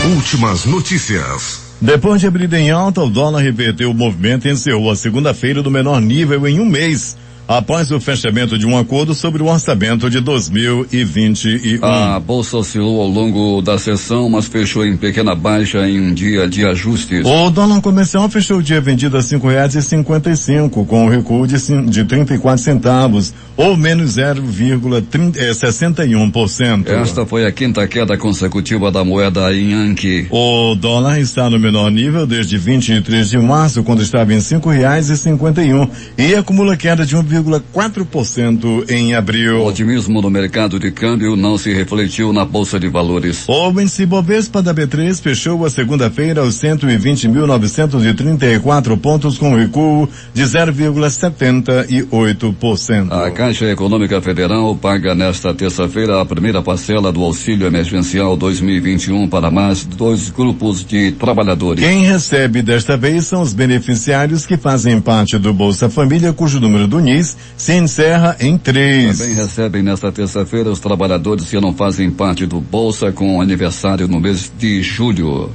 Últimas notícias. Depois de abrir em alta, o dólar reverteu o movimento e encerrou a segunda-feira do menor nível em um mês, após o fechamento de um acordo sobre o orçamento de 2021. A bolsa oscilou ao longo da sessão, mas fechou em pequena baixa em um dia de ajustes. O dólar comercial fechou o dia vendido a R$5,55, com um recuo de 34 centavos, ou menos 0,61%. Esta foi a quinta queda consecutiva da moeda Yankee. O dólar está no menor nível desde 23 de março, quando estava em R$5,51, e acumula queda de 1,4% em abril. O otimismo no mercado de câmbio não se refletiu na Bolsa de Valores. O índice Bovespa da B3 fechou a segunda-feira aos 120.934 pontos, com recuo de 0,78%. A Caixa Econômica Federal paga nesta terça-feira a primeira parcela do Auxílio Emergencial 2021 para mais 2 grupos de trabalhadores. Quem recebe desta vez são os beneficiários que fazem parte do Bolsa Família, cujo número do NIS se encerra em 3. Também recebem nesta terça-feira os trabalhadores que não fazem parte do Bolsa com aniversário no mês de julho.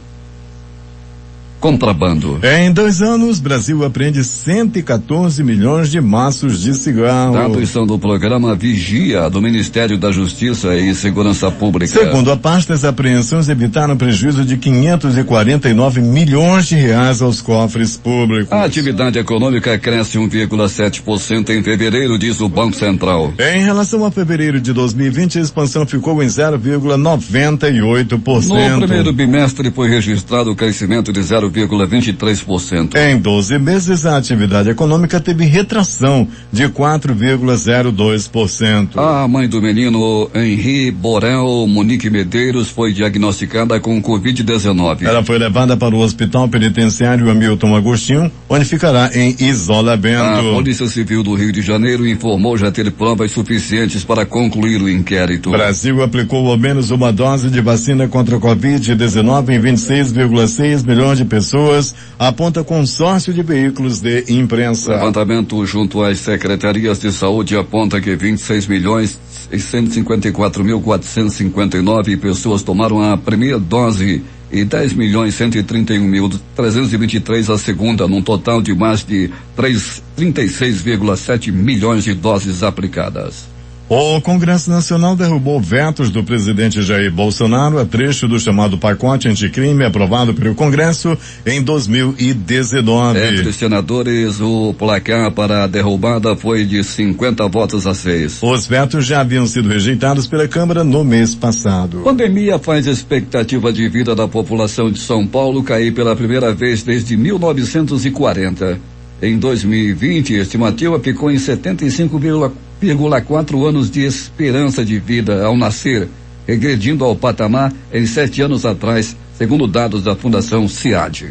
Contrabando. Em 2 anos, Brasil apreende 114 milhões de maços de cigarro. Dados são do programa Vigia do Ministério da Justiça e Segurança Pública. Segundo a pasta, as apreensões evitaram prejuízo de 549 milhões de reais aos cofres públicos. A atividade econômica cresce 1,7% em fevereiro, diz o Banco Central. Em relação a fevereiro de 2020, a expansão ficou em 0,98%. No primeiro bimestre foi registrado o crescimento de 0,23%. Em 12 meses, a atividade econômica teve retração de 4,02%. A mãe do menino, Henri Borel Monique Medeiros, foi diagnosticada com Covid-19. Ela foi levada para o Hospital Penitenciário Hamilton Agostinho, onde ficará em isolamento. A Polícia Civil do Rio de Janeiro informou já ter provas suficientes para concluir o inquérito. O Brasil aplicou ao menos uma dose de vacina contra a Covid-19 em 26,6 milhões de pessoas, aponta consórcio de veículos de imprensa. O levantamento junto às secretarias de saúde aponta que 26.154.459 pessoas tomaram a primeira dose e 10.131.323 a segunda, num total de mais de 36,7 milhões de doses aplicadas. O Congresso Nacional derrubou vetos do presidente Jair Bolsonaro a trecho do chamado pacote anticrime aprovado pelo Congresso em 2019. Entre os senadores, o placar para a derrubada foi de 50 votos a 6. Os vetos já haviam sido rejeitados pela Câmara no mês passado. A pandemia faz a expectativa de vida da população de São Paulo cair pela primeira vez desde 1940. Em 2020, a estimativa ficou em 75,4 anos de esperança de vida ao nascer, regredindo ao patamar em 7 anos atrás, segundo dados da Fundação SIAD.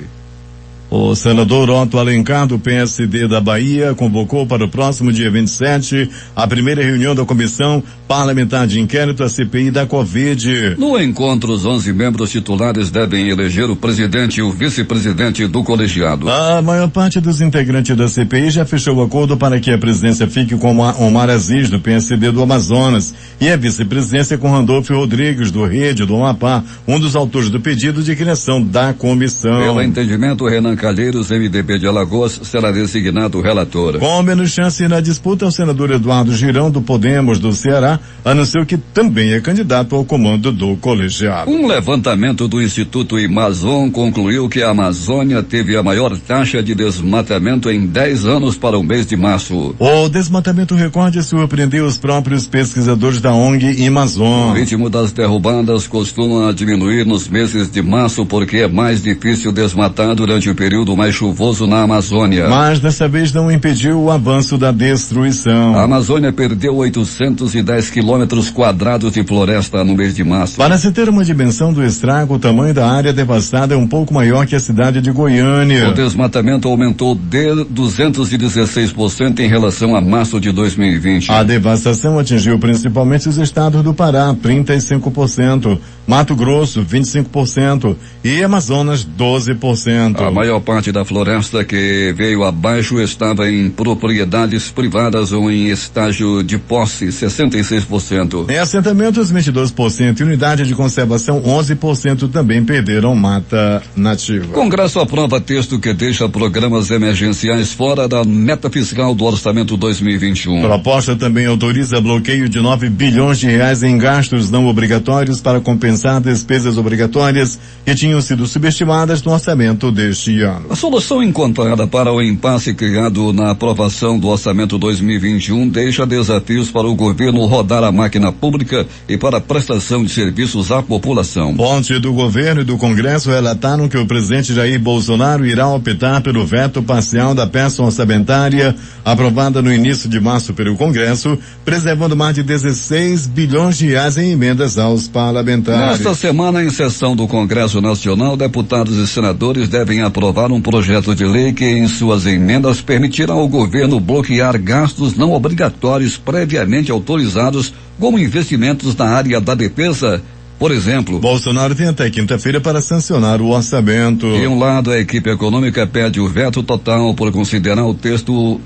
O senador Otto Alencar, do PSD da Bahia, convocou para o próximo dia 27 a primeira reunião da Comissão Parlamentar de Inquérito à CPI da Covid. No encontro, os 11 membros titulares devem eleger o presidente e o vice-presidente do colegiado. A maior parte dos integrantes da CPI já fechou o acordo para que a presidência fique com Omar Aziz, do PSD do Amazonas, e a vice-presidência com Randolfo Rodrigues, do Rede do Amapá, um dos autores do pedido de criação da comissão. Pelo entendimento, Renan Calheiros, MDB de Alagoas, será designado relator. Com menos chance na disputa, o senador Eduardo Girão, do Podemos do Ceará, anunciou que também é candidato ao comando do colegiado. Um levantamento do Instituto Amazon concluiu que a Amazônia teve a maior taxa de desmatamento em 10 anos para o mês de março. O desmatamento recorde surpreendeu os próprios pesquisadores da ONG Amazon. O ritmo das derrubadas costuma diminuir nos meses de março porque é mais difícil desmatar durante o período mais chuvoso na Amazônia. Mas dessa vez não impediu o avanço da destruição. A Amazônia perdeu 810 quilômetros quadrados de floresta no mês de março. Para se ter uma dimensão do estrago, o tamanho da área devastada é um pouco maior que a cidade de Goiânia. O desmatamento aumentou de 216% em relação a março de 2020. A devastação atingiu principalmente os estados do Pará, 35%, Mato Grosso, 25% e Amazonas, 12%. A maior parte da floresta que veio abaixo estava em propriedades privadas ou em estágio de posse, 66%. 22%. Em assentamentos, 22%. E unidade de conservação, 11% também perderam mata nativa. Congresso aprova texto que deixa programas emergenciais fora da meta fiscal do orçamento 2021. Proposta também autoriza bloqueio de 9 bilhões de reais em gastos não obrigatórios para compensar despesas obrigatórias que tinham sido subestimadas no orçamento deste ano. A solução encontrada para o impasse criado na aprovação do orçamento 2021 deixa desafios para o governo rodar a máquina pública e para a prestação de serviços à população. Fontes do governo e do Congresso relataram que o presidente Jair Bolsonaro irá optar pelo veto parcial da peça orçamentária aprovada no início de março pelo Congresso, preservando mais de 16 bilhões de reais em emendas aos parlamentares. Nesta semana, em sessão do Congresso Nacional, deputados e senadores devem aprovar um projeto de lei que, em suas emendas, permitirá ao governo bloquear gastos não obrigatórios previamente autorizados, como investimentos na área da defesa. Por exemplo, Bolsonaro tem até quinta-feira para sancionar o orçamento. De um lado, a equipe econômica pede o veto total por considerar o texto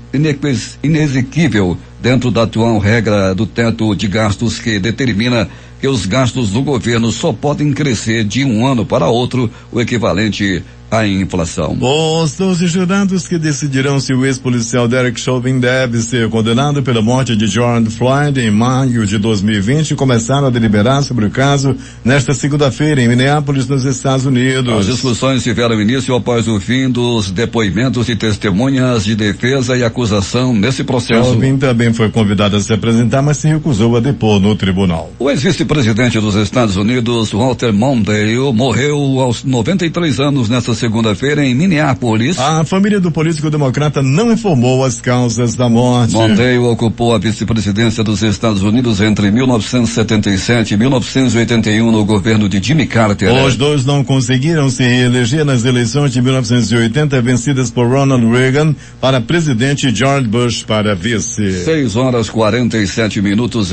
inexequível dentro da atual regra do teto de gastos que determina que os gastos do governo só podem crescer de um ano para outro, o equivalente à inflação. Os 12 jurados que decidirão se o ex-policial Derek Chauvin deve ser condenado pela morte de George Floyd em maio de 2020 começaram a deliberar sobre o caso nesta segunda-feira em Minneapolis, nos Estados Unidos. As discussões tiveram início após o fim dos depoimentos de testemunhas de defesa e acusação nesse processo. Chauvin também foi convidado a se apresentar, mas se recusou a depor no tribunal. O ex-vice-presidente dos Estados Unidos, Walter Mondale, morreu aos 93 anos nesta segunda-feira em Minneapolis. A família do político democrata não informou as causas da morte. Mondale ocupou a vice-presidência dos Estados Unidos entre 1977 e 1981 no governo de Jimmy Carter. Os dois não conseguiram se reeleger nas eleições de 1980 vencidas por Ronald Reagan para presidente e George Bush para vice. 6:47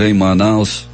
em Manaus.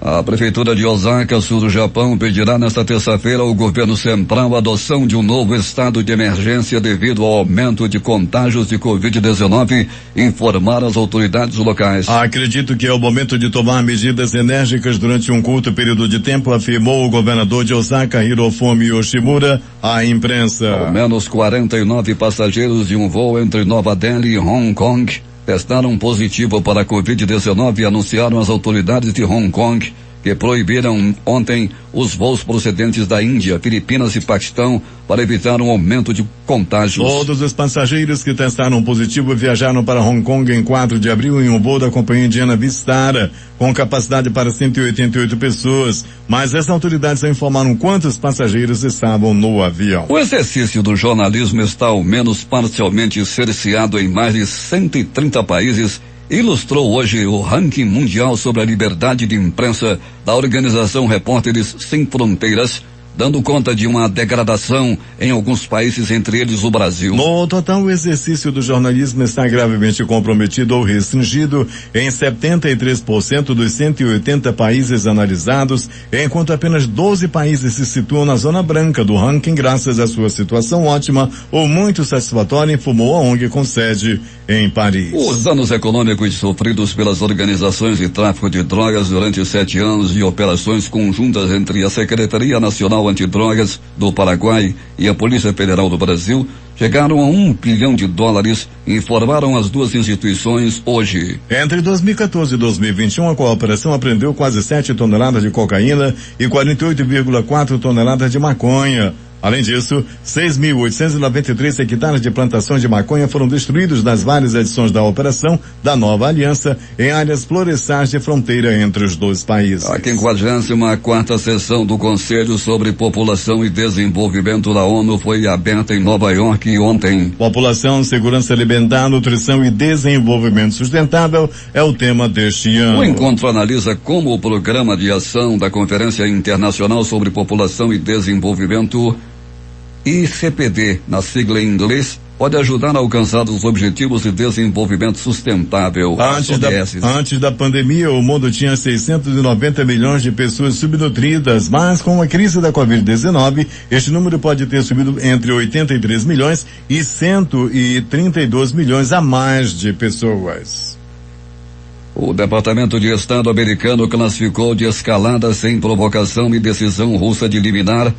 A Prefeitura de Osaka, sul do Japão, pedirá nesta terça-feira ao governo central a adoção de um novo estado de emergência devido ao aumento de contágios de Covid-19, informar as autoridades locais. Acredito que é o momento de tomar medidas enérgicas durante um curto período de tempo, afirmou o governador de Osaka, Hirofumi Yoshimura, à imprensa. Ao menos 49 passageiros de um voo entre Nova Delhi e Hong Kong testaram positivo para a Covid-19 e anunciaram as autoridades de Hong Kong que proibiram ontem os voos procedentes da Índia, Filipinas e Paquistão para evitar um aumento de contágios. Todos os passageiros que testaram positivo viajaram para Hong Kong em 4 de abril em um voo da companhia indiana Vistara, com capacidade para 188 pessoas, mas as autoridades não informaram quantos passageiros estavam no avião. O exercício do jornalismo está ao menos parcialmente cerceado em mais de 130 países, ilustrou hoje o ranking mundial sobre a liberdade de imprensa da organização Repórteres Sem Fronteiras, dando conta de uma degradação em alguns países, entre eles o Brasil. No total, o exercício do jornalismo está gravemente comprometido ou restringido em 73% dos 180 países analisados, enquanto apenas 12 países se situam na zona branca do ranking graças à sua situação ótima ou muito satisfatória, informou a ONG com sede em Paris. Os danos econômicos sofridos pelas organizações de tráfico de drogas durante 7 anos de operações conjuntas entre a Secretaria Nacional Antidrogas do Paraguai e a Polícia Federal do Brasil chegaram a $1 bilhão, informaram as duas instituições hoje. Entre 2014 e 2021, a cooperação apreendeu quase 7 toneladas de cocaína e 48,4 toneladas de maconha. Além disso, 6.893 hectares de plantações de maconha foram destruídos nas várias edições da operação da Nova Aliança em áreas florestais de fronteira entre os dois países. A 54ª sessão do Conselho sobre População e Desenvolvimento da ONU foi aberta em Nova York ontem. População, segurança alimentar, nutrição e desenvolvimento sustentável é o tema deste ano. O encontro analisa como o Programa de Ação da Conferência Internacional sobre População e Desenvolvimento, ICPD, na sigla em inglês, pode ajudar a alcançar os Objetivos de Desenvolvimento Sustentável. Antes da pandemia, o mundo tinha 690 milhões de pessoas subnutridas, mas com a crise da Covid-19, este número pode ter subido entre 83 milhões e 132 milhões a mais de pessoas. O Departamento de Estado americano classificou de escalada sem provocação e decisão russa de liminar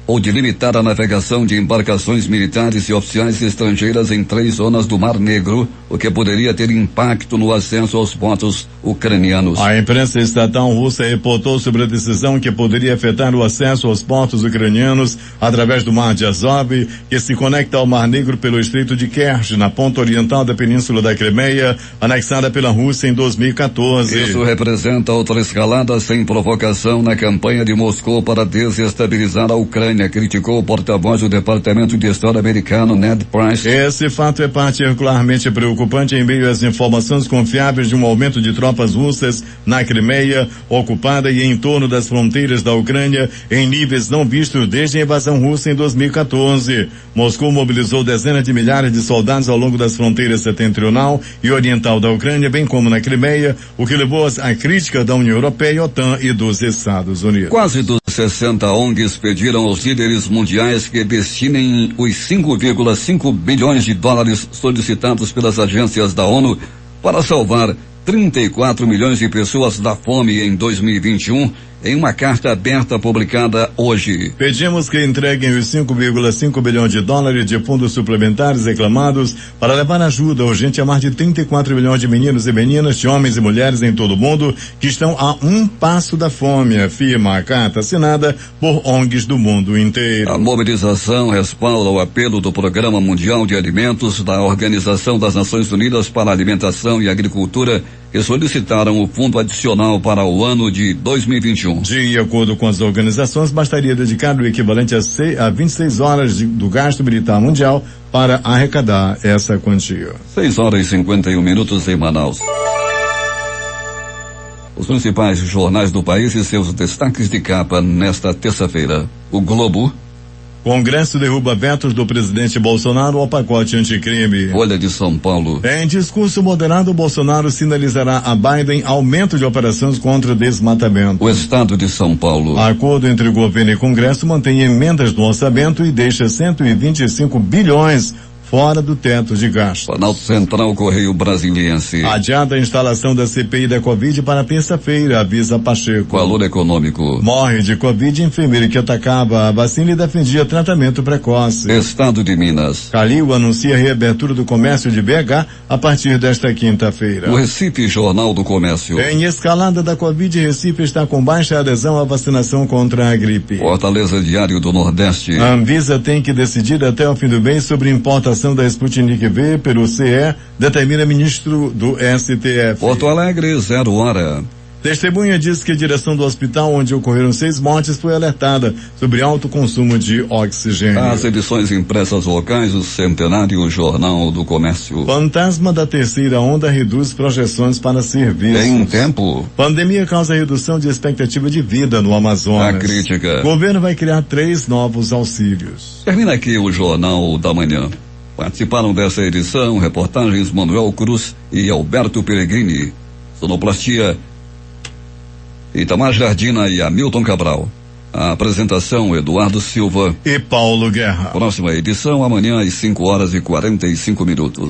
ou de limitar a navegação de embarcações militares e oficiais estrangeiras em 3 zonas do Mar Negro, o que poderia ter impacto no acesso aos portos ucranianos. A imprensa estatal russa reportou sobre a decisão que poderia afetar o acesso aos portos ucranianos através do Mar de Azov, que se conecta ao Mar Negro pelo Estreito de Kerch, na ponta oriental da Península da Crimeia, anexada pela Rússia em 2014. Isso representa outra escalada sem provocação na campanha de Moscou para desestabilizar a Ucrânia, criticou o porta-voz do Departamento de Estado americano, Ned Price. Esse fato é particularmente preocupante em meio às informações confiáveis de um aumento de tropas russas na Crimeia, ocupada e em torno das fronteiras da Ucrânia, em níveis não vistos desde a invasão russa em 2014. Moscou mobilizou dezenas de milhares de soldados ao longo das fronteiras setentrional e oriental da Ucrânia, bem como na Crimeia, o que levou à crítica da União Europeia, OTAN e dos Estados Unidos. Quase 60 ONGs pediram aos líderes mundiais que destinem os 5,5 bilhões de dólares solicitados pelas agências da ONU para salvar 34 milhões de pessoas da fome em 2021, em uma carta aberta publicada hoje. Pedimos que entreguem os 5,5 bilhões de dólares de fundos suplementares reclamados para levar ajuda urgente a mais de 34 milhões de meninos e meninas, de homens e mulheres em todo o mundo que estão a um passo da fome, afirma a carta assinada por ONGs do mundo inteiro. A mobilização respalda o apelo do Programa Mundial de Alimentos da Organização das Nações Unidas para a Alimentação e Agricultura, que solicitaram o fundo adicional para o ano de 2021. De acordo com as organizações, bastaria dedicar o equivalente a 26 horas do gasto militar mundial para arrecadar essa quantia. 6h51 em Manaus. Os principais jornais do país e seus destaques de capa nesta terça-feira. O Globo. Congresso derruba vetos do presidente Bolsonaro ao pacote anticrime. Folha de São Paulo. Em discurso moderado, Bolsonaro sinalizará a Biden aumento de operações contra desmatamento. O Estado de São Paulo. Acordo entre governo e Congresso mantém emendas no orçamento e deixa 125 bilhões fora do teto de gasto. Planalto Central, Correio Brasiliense. Adiada a instalação da CPI da Covid para terça-feira, avisa Pacheco. Valor econômico. Morre de Covid enfermeiro que atacava a vacina e defendia tratamento precoce. Estado de Minas. Calil anuncia a reabertura do comércio de BH a partir desta quinta-feira. O Recife, Jornal do Comércio. Em escalada da Covid, Recife está com baixa adesão à vacinação contra a gripe. Fortaleza, Diário do Nordeste. A Anvisa tem que decidir até o fim do mês sobre importação da Sputnik V pelo CE, determina ministro do STF. Porto Alegre, 0 hora. Testemunha diz que a direção do hospital onde ocorreram 6 mortes foi alertada sobre alto consumo de oxigênio. As edições impressas locais, o Centenário, Jornal do Comércio. Fantasma da terceira onda reduz projeções para serviços. Tem tempo. Pandemia causa redução de expectativa de vida no Amazonas. A crítica. Governo vai criar 3 novos auxílios. Termina aqui o Jornal da Manhã. Participaram dessa edição reportagens Manuel Cruz e Alberto Peregrini. Sonoplastia Itamar Jardina e Hamilton Cabral. A apresentação Eduardo Silva e Paulo Guerra. Próxima edição amanhã às 5h45.